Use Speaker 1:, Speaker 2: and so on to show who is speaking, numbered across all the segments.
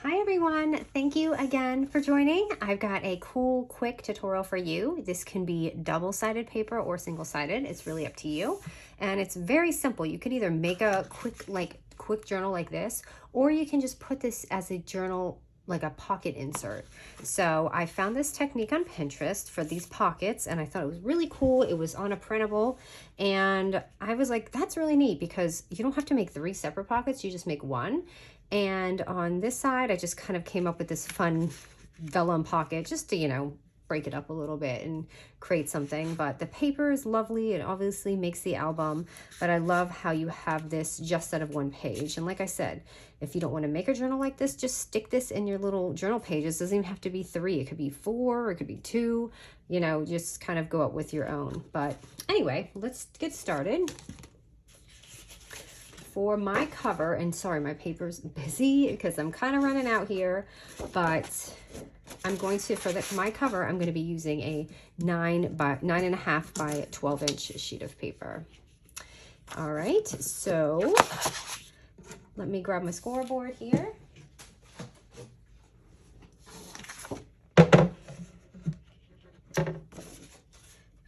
Speaker 1: Hi everyone, thank you again for joining. I've got a cool, quick tutorial for you. This can be double-sided paper or single-sided. It's really up to you. And it's very simple. You could either make a quick journal like this, or you can just put this as a journal, like a pocket insert. So I found this technique on Pinterest for these pockets and I thought it was really cool. It was on a printable and I was like, that's really neat because you don't have to make 3 separate pockets, you just make one. And on this side, I just kind of came up with this fun vellum pocket just to, break it up a little bit and create something. But the paper is lovely. It obviously makes the album, but I love how you have this just out of one page. And like I said, if you don't want to make a journal like this, just stick this in your little journal pages. It doesn't even have to be 3. It could be 4, or it could be 2, just kind of go up with your own. But anyway, let's get started. For my cover, and sorry, my paper's busy because I'm kind of running out here, but I'm going to, for my cover, I'm going to be using a 9.5 by 12 inch sheet of paper. All right, so let me grab my scoreboard here.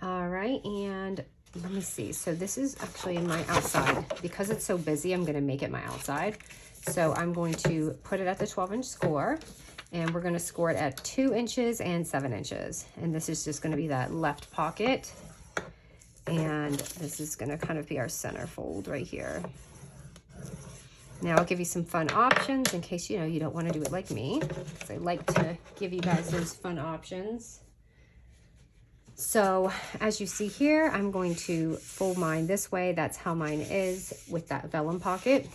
Speaker 1: All right, and let me see. So this is actually my outside. Because it's so busy, I'm going to make it my outside. So I'm going to put it at the 12-inch score, and we're going to score it at 2 inches and 7 inches. And this is just going to be that left pocket. And this is going to kind of be our center fold right here. Now I'll give you some fun options in case, you don't want to do it like me, because I like to give you guys those fun options. So as you see here, I'm going to fold mine this way. That's how mine is with that vellum pocket.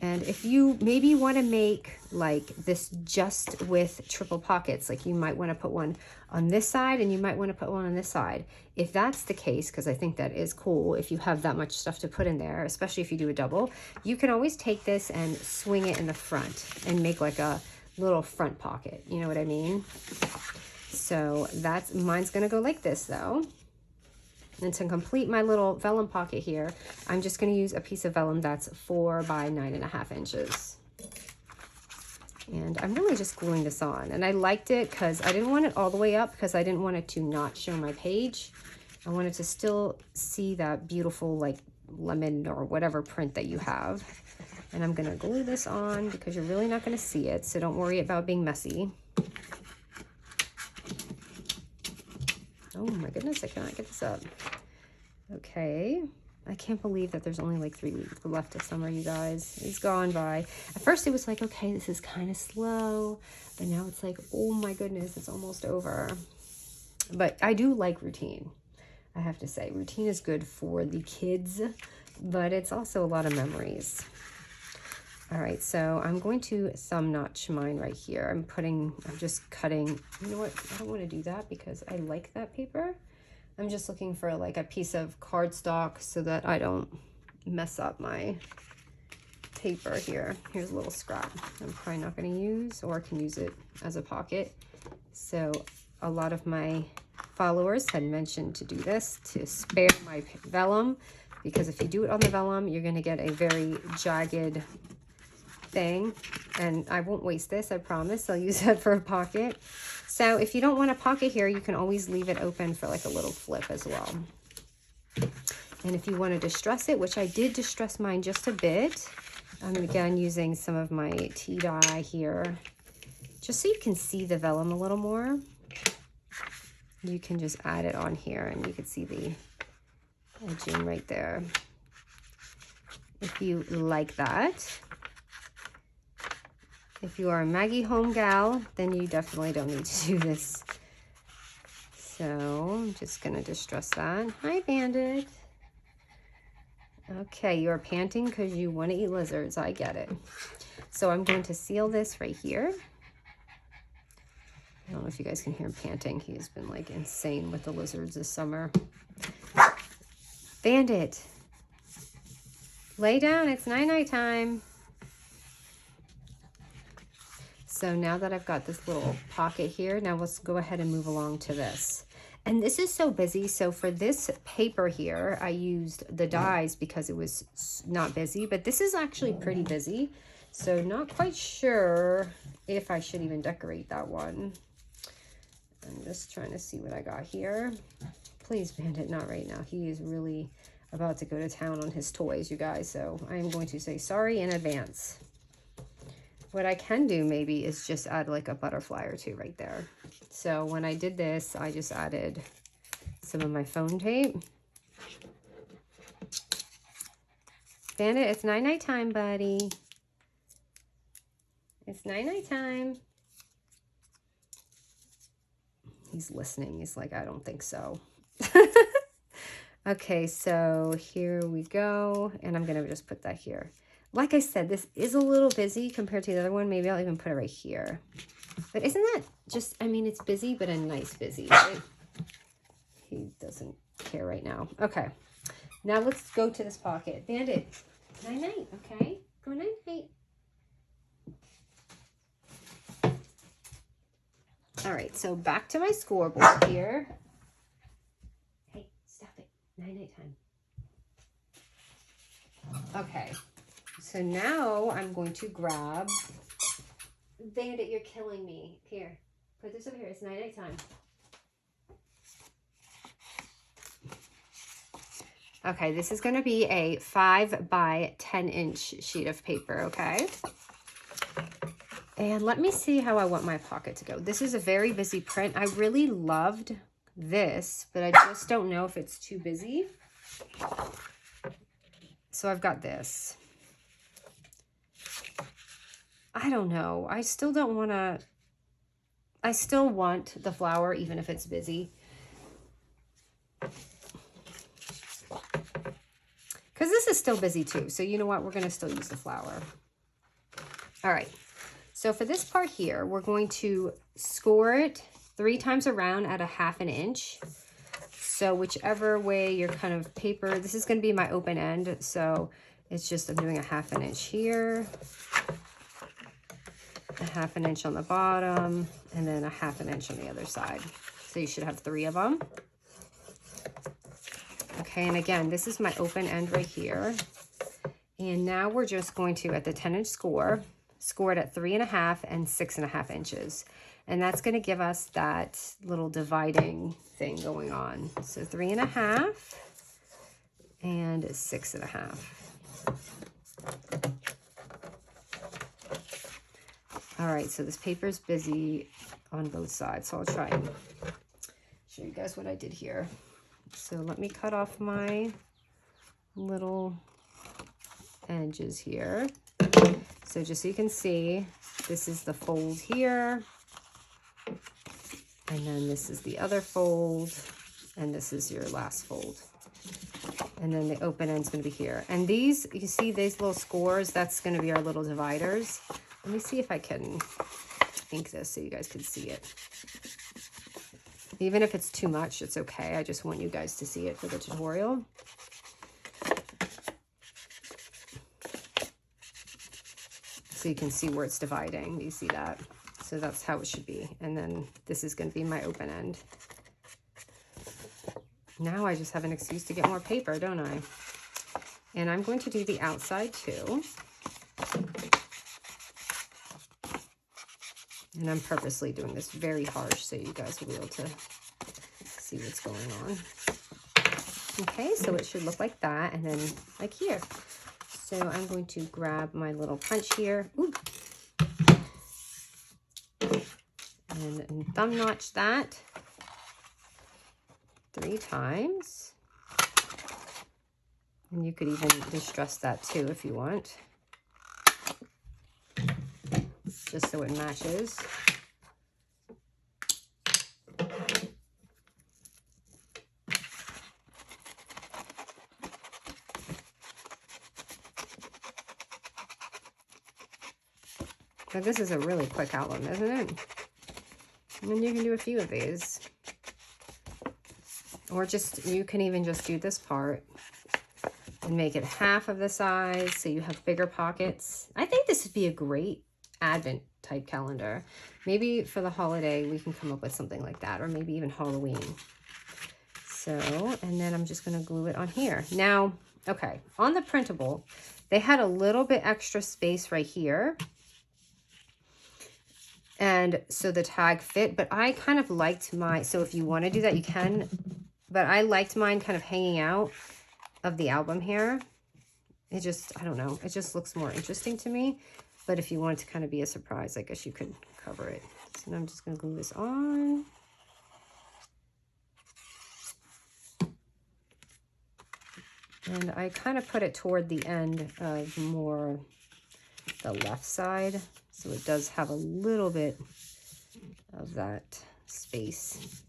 Speaker 1: And if you maybe want to make like this just with triple pockets, like you might want to put one on this side and you might want to put one on this side. If that's the case, because I think that is cool, if you have that much stuff to put in there, especially if you do a double, you can always take this and swing it in the front and make like a little front pocket. You know what I mean? So mine's gonna go like this though. And to complete my little vellum pocket here, I'm just gonna use a piece of vellum that's 4 by 9.5 inches. And I'm really just gluing this on. And I liked it because I didn't want it all the way up because I didn't want it to not show my page. I wanted to still see that beautiful like lemon or whatever print that you have. And I'm gonna glue this on because you're really not gonna see it. So don't worry about being messy. Oh my goodness, I cannot get this up. Okay, I can't believe that there's only like 3 weeks left of summer, you guys. It's gone by. At first it was like, okay, this is kind of slow, but now it's like, oh my goodness, it's almost over. But I do like routine. I have to say, routine is good for the kids, but it's also a lot of memories. All right, so I'm going to thumb notch mine right here. I'm just cutting, you know what? I don't want to do that because I like that paper. I'm just looking for like a piece of cardstock so that I don't mess up my paper here. Here's a little scrap I'm probably not going to use, or I can use it as a pocket. So a lot of my followers had mentioned to do this to spare my vellum, because if you do it on the vellum, you're going to get a very jagged thing, and I won't waste this, I promise. I'll use that for a pocket. So if you don't want a pocket here, you can always leave it open for like a little flip as well. And if you want to distress it, which I did distress mine just a bit, I'm again using some of my tea dye here, just so you can see the vellum a little more. You can just add it on here and you can see the edging right there, if you like that. If you are a Maggie home gal, then you definitely don't need to do this. So I'm just gonna distress that. Hi, Bandit. Okay, you're panting because you want to eat lizards. I get it. So I'm going to seal this right here. I don't know if you guys can hear him panting. He has been like insane with the lizards this summer. Bandit, lay down. It's night-night time. So now that I've got this little pocket here, now let's go ahead and move along to this. And this is so busy. So for this paper here, I used the dies because it was not busy, but this is actually pretty busy. So not quite sure if I should even decorate that one. I'm just trying to see what I got here. Please, Bandit, not right now. He is really about to go to town on his toys, you guys. So I am going to say sorry in advance. What I can do maybe is just add like a butterfly or two right there. So when I did this, I just added some of my foam tape. Bandit, it's night-night time, buddy. It's night-night time. He's listening. He's like, I don't think so. Okay, so here we go. And I'm going to just put that here. Like I said, this is a little busy compared to the other one. Maybe I'll even put it right here. But isn't that just, I mean, it's busy, but a nice busy, right? He doesn't care right now. Okay, now let's go to this pocket. Bandit, night-night, okay? Go night-night. All right, so back to my scoreboard here. Hey, stop it. Night-night time. Okay, so now I'm going to grab... Bandit, you're killing me. Here, put this over here. It's night-night time. Okay, this is going to be a 5 by 10 inch sheet of paper, okay? And let me see how I want my pocket to go. This is a very busy print. I really loved this, but I just don't know if it's too busy. So I've got this. I don't know. I still don't want to... I still want the flower, even if it's busy. Because this is still busy too. So you know what? We're going to still use the flower. All right. So for this part here, we're going to score it 3 times around at a 1/2 inch. So whichever way your kind of paper, this is going to be my open end. So it's just, I'm doing a 1/2 inch here, a 1/2 inch on the bottom, and then a 1/2 inch on the other side. So you should have 3 of them. Okay, and again, this is my open end right here. And now we're just going to, at the 10-inch score it at 3.5 and 6.5 inches. And that's going to give us that little dividing thing going on. So 3.5 and 6.5. All right, so this paper is busy on both sides. So I'll try and show you guys what I did here. So let me cut off my little edges here. So just so you can see, this is the fold here. And then this is the other fold. And this is your last fold. And then the open end's going to be here. And these, you see these little scores, that's going to be our little dividers. Let me see if I can ink this so you guys can see it. Even if it's too much, it's okay. I just want you guys to see it for the tutorial. So you can see where it's dividing. You see that? So that's how it should be. And then this is going to be my open end. Now I just have an excuse to get more paper, don't I? And I'm going to do the outside too. And I'm purposely doing this very harsh so you guys will be able to see what's going on. Okay, so it should look like that, and then like here. So I'm going to grab my little punch here. Ooh. And thumb notch that 3 times. And you could even distress that too if you want. Just so it matches. So this is a really quick album, isn't it? And then you can do a few of these. Or just, you can even just do this part and make it half of the size so you have bigger pockets. I think this would be a great Advent type calendar. Maybe for the holiday we can come up with something like that, or maybe even Halloween. So, and then I'm just going to glue it on here. Now, okay, on the printable, they had a little bit extra space right here. And so the tag fit, but I kind of liked my, so if you want to do that, you can, but I liked mine kind of hanging out of the album here. It just, I don't know, it just looks more interesting to me. But if you want it to kind of be a surprise, I guess you could cover it. So now I'm just going to glue this on. And I kind of put it toward the end of more the left side. So it does have a little bit of that space.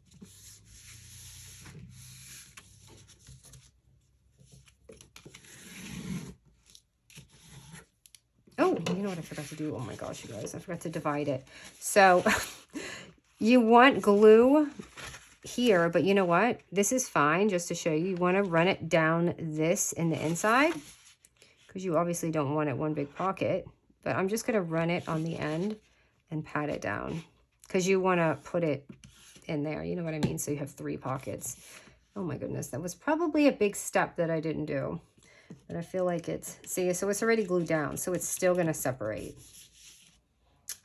Speaker 1: Oh, you know what I forgot to do? Oh my gosh, you guys, I forgot to divide it. So you want glue here, but you know what? This is fine just to show you. You want to run it down this in the inside because you obviously don't want it one big pocket, but I'm just going to run it on the end and pat it down because you want to put it in there. You know what I mean? So you have 3 pockets. Oh my goodness. That was probably a big step that I didn't do. But I feel like it's, see, so it's already glued down, so it's still going to separate.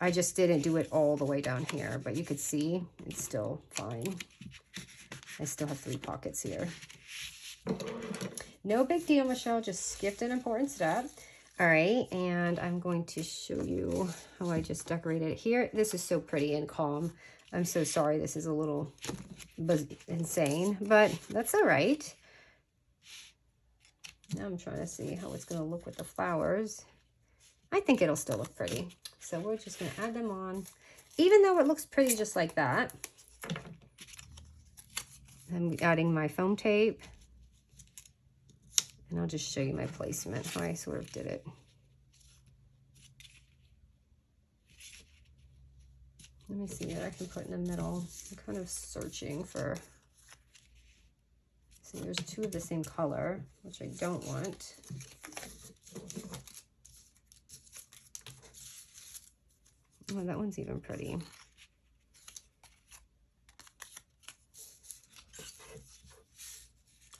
Speaker 1: I just didn't do it all the way down here, but you could see it's still fine. I still have 3 pockets here. No big deal, Michelle, just skipped an important step. All right, and I'm going to show you how I just decorated it here. This is so pretty and calm. I'm so sorry this is a little insane, but that's all right. Now I'm trying to see how it's going to look with the flowers. I think it'll still look pretty. So we're just going to add them on. Even though it looks pretty just like that, I'm adding my foam tape. And I'll just show you my placement, how I sort of did it. Let me see what I can put in the middle. I'm kind of searching for... See, there's 2 of the same color, which I don't want. Oh, that one's even pretty.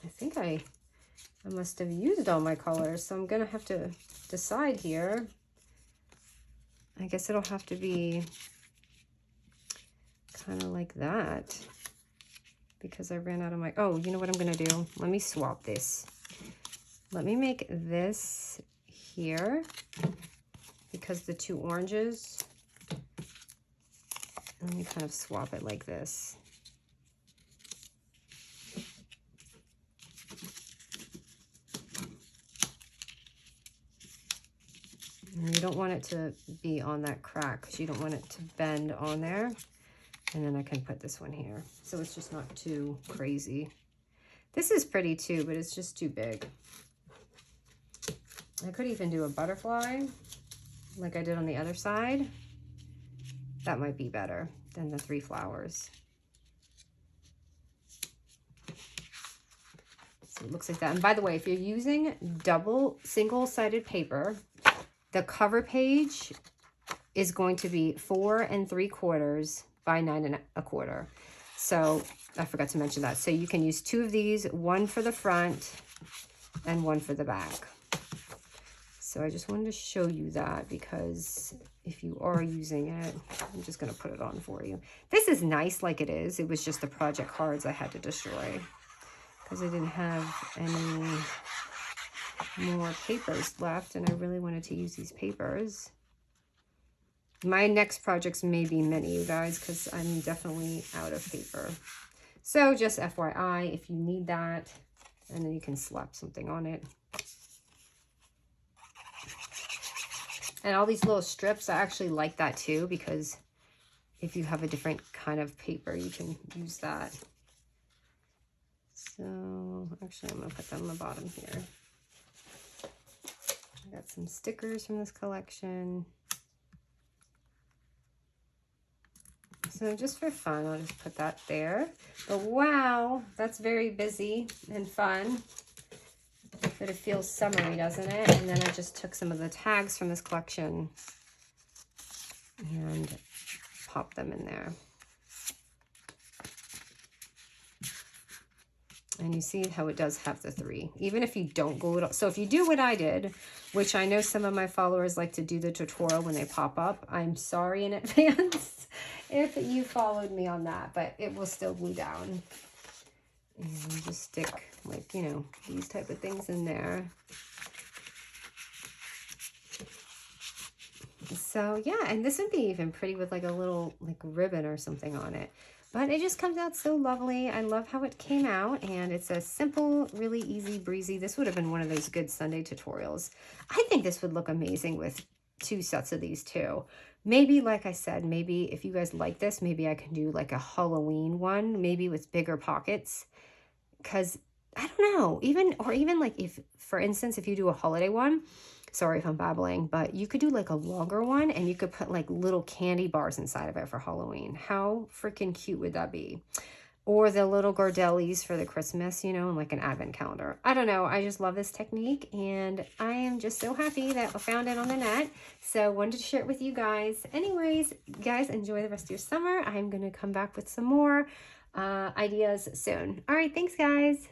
Speaker 1: I think I must have used all my colors, so I'm gonna have to decide here. I guess it'll have to be kind of like that because I ran out of my, oh, you know what I'm gonna do? Let me swap this. Let me make this here because the 2 oranges, let me kind of swap it like this. And you don't want it to be on that crack because you don't want it to bend on there. And then I can put this one here. So it's just not too crazy. This is pretty too, but it's just too big. I could even do a butterfly like I did on the other side. That might be better than the 3 flowers. So it looks like that. And by the way, if you're using single-sided paper, the cover page is going to be 4 3/4 by 9 1/4. So I forgot to mention that. So you can use 2 of these, 1 for the front and 1 for the back. So I just wanted to show you that because if you are using it, I'm just going to put it on for you. This is nice like it is. It was just the project cards I had to destroy because I didn't have any more papers left and I really wanted to use these papers. My next projects may be mini, you guys, because I'm definitely out of paper. So just FYI, if you need that, and then you can slap something on it. And all these little strips, I actually like that too, because if you have a different kind of paper, you can use that. So actually, I'm going to put them on the bottom here. I got some stickers from this collection. So just for fun, I'll just put that there. But wow, that's very busy and fun. But it feels summery, doesn't it? And then I just took some of the tags from this collection and popped them in there. And you see how it does have the 3, even if you don't glue it. So if you do what I did, which I know some of my followers like to do the tutorial when they pop up, I'm sorry in advance if you followed me on that, but it will still glue down. And just stick, like, you know, these type of things in there. So yeah, and this would be even pretty with like a little like ribbon or something on it. But it just comes out so lovely. I love how it came out, and it's a simple, really easy breezy. This would have been one of those good Sunday tutorials. I think this would look amazing with 2 sets of these too. Maybe, like I said, maybe if you guys like this, maybe I can do like a Halloween one, maybe with bigger pockets. Because I don't know, even like if, for instance, if you do a holiday one, sorry if I'm babbling, but you could do like a longer one and you could put like little candy bars inside of it for Halloween. How freaking cute would that be? Or the little Gardellis for the Christmas, you know, and like an advent calendar. I don't know. I just love this technique, and I am just so happy that I found it on the net. So wanted to share it with you guys. Anyways, guys, enjoy the rest of your summer. I'm going to come back with some more ideas soon. All right. Thanks, guys.